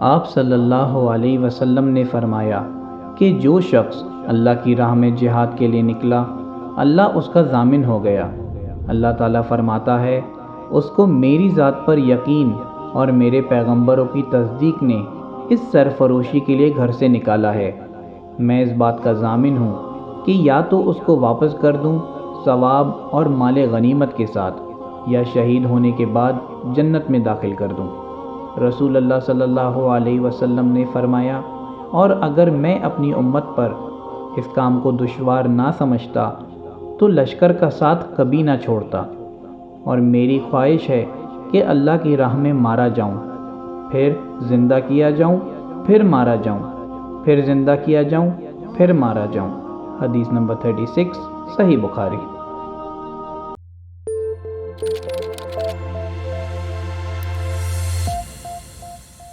आप सल्लल्लाहु अलैहि वसल्लम ने फरमाया कि जो शख्स अल्लाह की राह में जिहाद के लिए निकला, अल्लाह उसका ज़ामिन हो गया। अल्लाह ताला फरमाता है, उसको मेरी ज़ात पर यकीन और मेरे पैगंबरों की तस्दीक ने इस सरफरोशी के लिए घर से निकाला है। मैं इस बात का ज़ामिन हूँ कि या तो उसको वापस कर दूँ सवाब और माले गनीमत के साथ, या शहीद होने के बाद जन्नत में दाखिल कर दूँ। रसूल अल्लाह सल्लल्लाहु अलैहि वसल्लम ने फरमाया, और अगर मैं अपनी उम्मत पर इस काम को दुश्वार ना समझता तो लश्कर का साथ कभी ना छोड़ता। और मेरी ख्वाहिश है कि अल्लाह की राह में मारा जाऊं, फिर ज़िंदा किया जाऊं, फिर मारा जाऊं, फिर ज़िंदा किया जाऊं, फिर मारा जाऊं। हदीस नंबर 36, सही बुखारी।